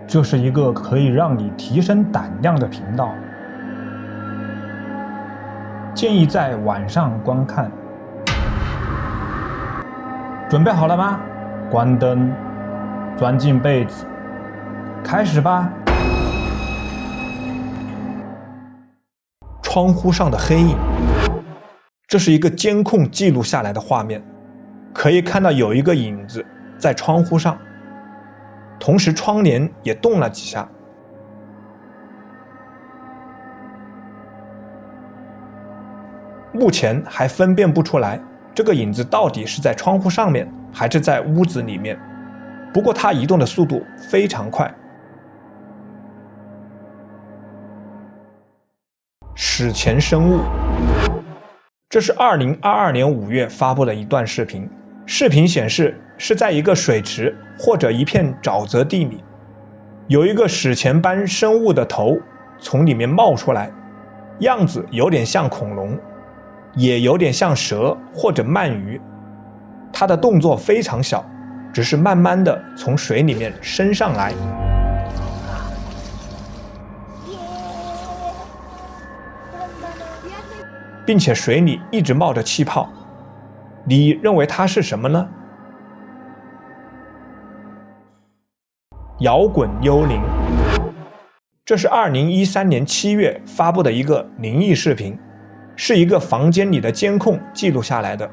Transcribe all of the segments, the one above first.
这是一个可以让你提升胆量的频道，建议在晚上观看。准备好了吗？关灯，钻进被子，开始吧。窗户上的黑影，这是一个监控记录下来的画面，可以看到有一个影子在窗户上，同时窗帘也动了几下。目前还分辨不出来这个影子到底是在窗户上面还是在屋子里面，不过它移动的速度非常快。史前生物，这是2022年5月发布的一段视频。视频显示是在一个水池或者一片沼泽地里，有一个史前般生物的头从里面冒出来，样子有点像恐龙，也有点像蛇或者鳗鱼。它的动作非常小，只是慢慢的从水里面升上来。并且水里一直冒着气泡，你认为它是什么呢？摇滚幽灵，这是2013年7月发布的一个灵异视频，是一个房间里的监控记录下来的。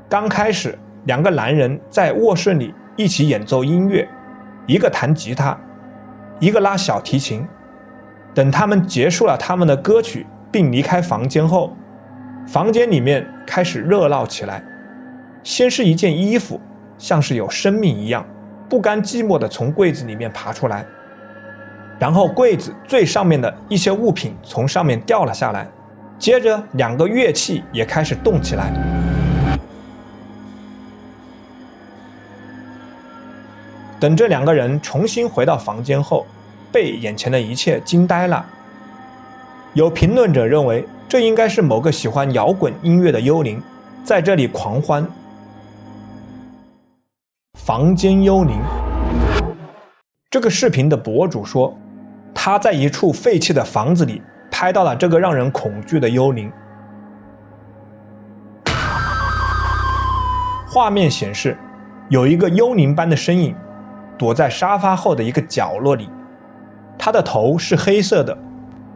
刚开始，两个男人在卧室里一起演奏音乐，一个弹吉他，一个拉小提琴。等他们结束了他们的歌曲并离开房间后，房间里面开始热闹起来。先是一件衣服，像是有生命一样，不甘寂寞地从柜子里面爬出来。然后柜子最上面的一些物品从上面掉了下来，接着两个乐器也开始动起来。等这两个人重新回到房间后，被眼前的一切惊呆了。有评论者认为，这应该是某个喜欢摇滚音乐的幽灵在这里狂欢。房间幽灵，这个视频的博主说，他在一处废弃的房子里拍到了这个让人恐惧的幽灵。画面显示，有一个幽灵般的身影躲在沙发后的一个角落里，他的头是黑色的，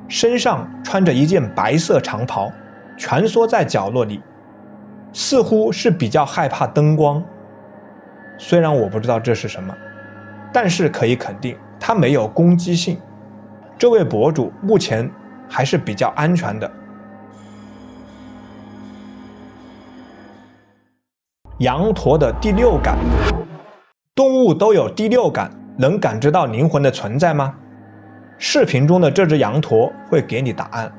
身上穿着一件白色长袍，蜷缩在角落里，似乎是比较害怕灯光。虽然我不知道这是什么，但是可以肯定它没有攻击性。这位博主目前还是比较安全的。羊驼的第六感，动物都有第六感，能感知到灵魂的存在吗？视频中的这只羊驼会给你答案。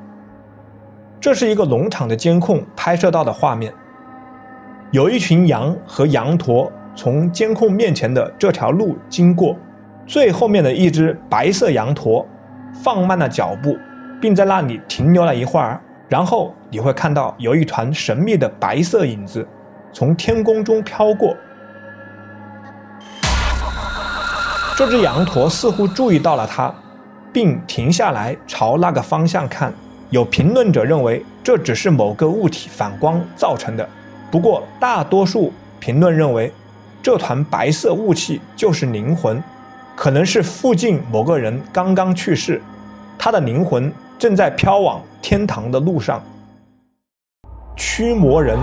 这是一个农场的监控拍摄到的画面，有一群羊和羊驼从监控面前的这条路经过，最后面的一只白色羊驼放慢了脚步，并在那里停留了一会儿，然后你会看到有一团神秘的白色影子从天空中飘过。这只羊驼似乎注意到了它，并停下来朝那个方向看。有评论者认为这只是某个物体反光造成的，不过大多数评论认为这团白色雾气就是灵魂，可能是附近某个人刚刚去世，他的灵魂正在飘往天堂的路上。驱魔人，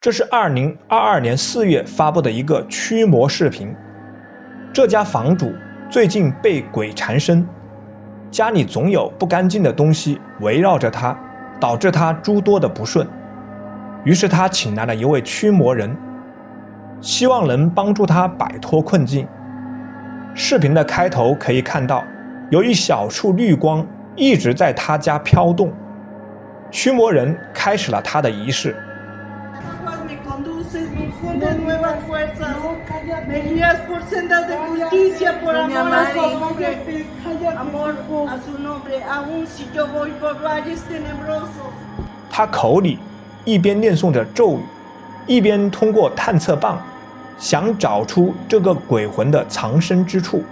这是2022年4月发布的一个驱魔视频。这家房主最近被鬼缠身，家里总有不干净的东西围绕着他，导致他诸多的不顺。于是他请来了一位驱魔人，希望能帮助他摆脱困境。视频的开头可以看到，有一小处绿光一直在他家飘动。驱魔人开始了他的仪式。他口里一边念诵着咒语，一边通过探测棒想找出这个鬼魂的藏身之处。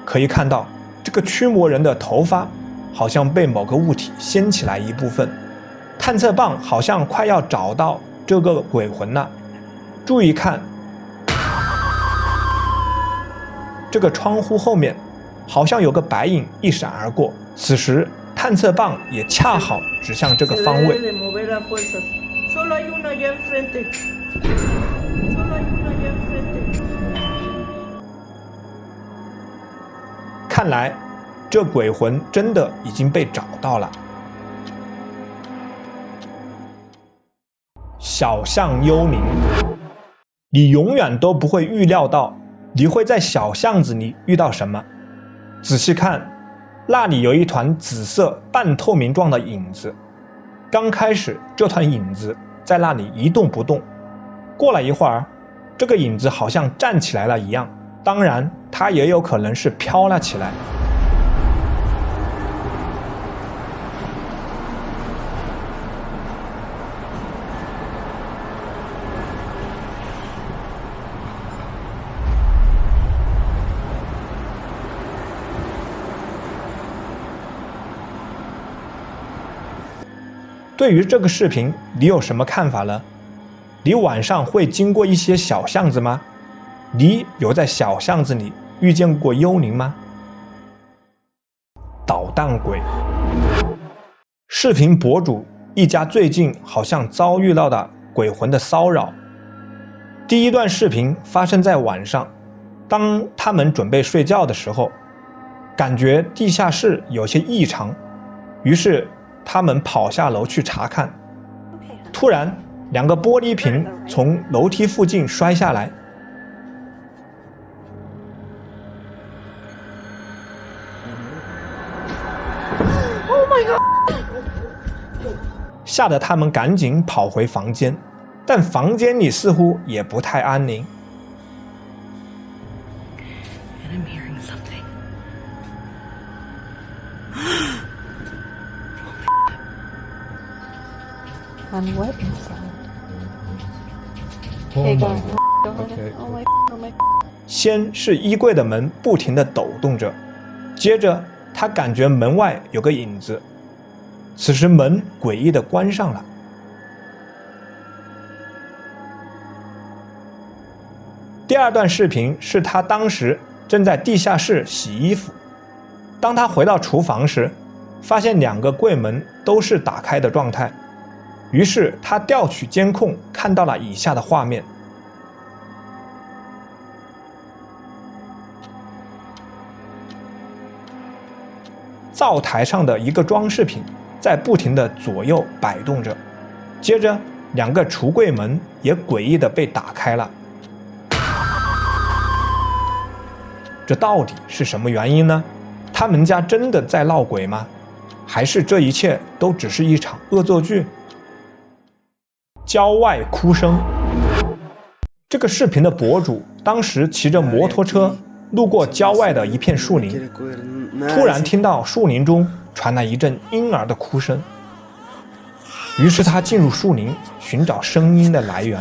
可以看到这个驱魔人的头发好像被某个物体掀起来一部分，探测棒好像快要找到这个鬼魂了。注意看，这个窗户后面好像有个白影一闪而过，此时探测棒也恰好指向这个方位。看来这鬼魂真的已经被找到了。小巷幽灵，你永远都不会预料到你会在小巷子里遇到什么。仔细看，那里有一团紫色半透明状的影子。刚开始这团影子在那里一动不动，过了一会儿，这个影子好像站起来了一样，当然它也有可能是飘了起来。对于这个视频，你有什么看法呢？你晚上会经过一些小巷子吗？你有在小巷子里遇见过幽灵吗？捣蛋鬼。视频博主一家最近好像遭遇到了鬼魂的骚扰。第一段视频发生在晚上，当他们准备睡觉的时候，感觉地下室有些异常，于是他们跑下楼去查看，突然2个玻璃瓶从楼梯附近摔下来，吓得他们赶紧跑回房间，但房间里似乎也不太安宁。I'm wet inside. Oh Okay, go my ahead. Go ahead. Okay. Oh my, oh my. 先是衣柜的门不停地抖动着，接着他感觉门外有个影子，此时门诡异地关上了。第二段视频是他当时正在地下室洗衣服，当他回到厨房时，发现2个柜门都是打开的状态，于是他调取监控，看到了以下的画面。灶台上的一个装饰品在不停地左右摆动着，接着2个橱柜门也诡异地被打开了。这到底是什么原因呢？他们家真的在闹鬼吗？还是这一切都只是一场恶作剧？郊外哭声。这个视频的博主当时骑着摩托车路过郊外的一片树林，突然听到树林中传来一阵婴儿的哭声，于是他进入树林寻找声音的来源。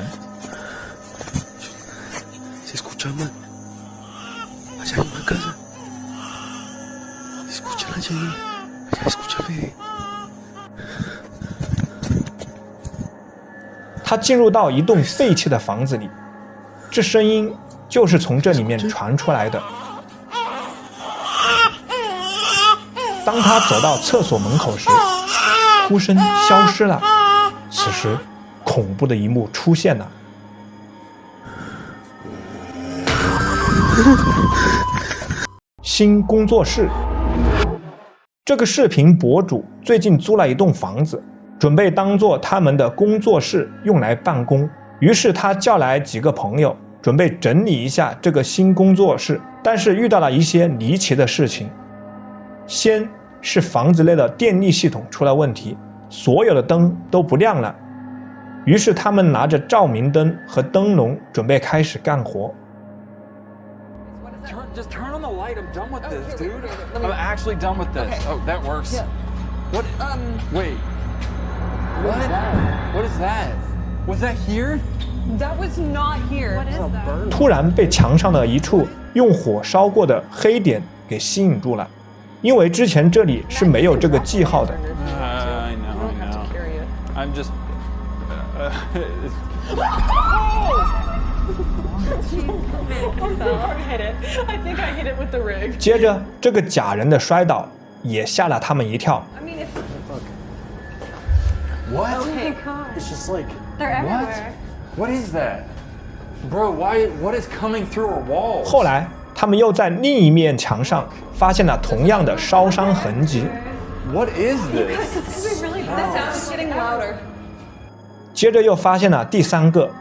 他进入到一栋废弃的房子里，这声音就是从这里面传出来的。当他走到厕所门口时，哭声消失了。此时，恐怖的一幕出现了。新工作室。这个视频博主最近租了一栋房子，准备当做他们的工作室用来办公。于是他叫来几个朋友，准备整理一下这个新工作室，但是遇到了一些离奇的事情。先是房子内的电力系统出了问题，所有的灯都不亮了。于是他们拿着照明灯和灯笼准备开始干活。Just turn on the light. I'm done with this, dude. I'm actually done with this. Oh, that works. What? Wait. What? What is that? Was that here? That was not here. What is that? 突然被墙上的一处用火烧过的黑点给吸引住了，因为之前这里是没有这个记号的。I know. I'm just. I think I hit it with the rig. 接着，这个假人的摔倒也吓了他们一跳。 I mean, if What? okay, God, It's just like they're What? everywhere. What is that? Bro, why? What is coming through our walls? 后来，他们又在另一面墙上发现了同样的烧伤痕迹。 What is this? This is really bad. The sound's getting louder. 接着又发现了第3个，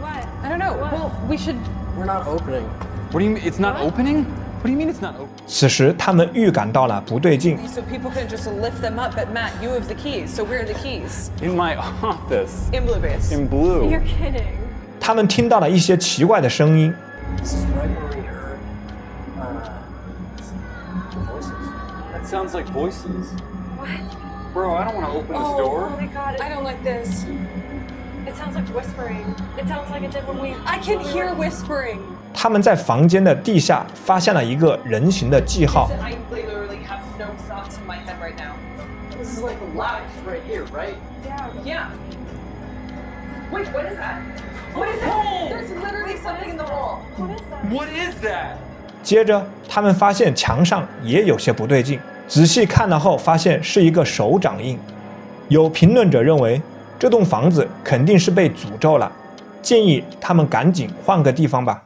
What? I don't know. Well, we should. we're not opening. What do you mean? It's not opening? What do you mean it's not open? 此时他们预感到了不对劲， So people can just lift them up, but Matt, you have the keys. So where are the keys? In my office. In Blue Base. In blue. You're kidding. 他们听到了一些奇怪的声音， This is right where we heard the voices. That sounds like voices. What? Bro, I don't want to open this Oh door. my God! I don't like this. It sounds like whispering. It sounds like it did when we. I can hear whispering. 他们在房间的地下发现了一个人形的记号， I literally have no thoughts in my head right now. This is like the lights right here, right? Yeah. Wait, what is that? What is that? There's literally something in the wall. What is that? What is that? 接着他们发现墙上也有些不对劲，仔细看了后发现是一个手掌印。有评论者认为这栋房子肯定是被诅咒了，建议他们赶紧换个地方吧。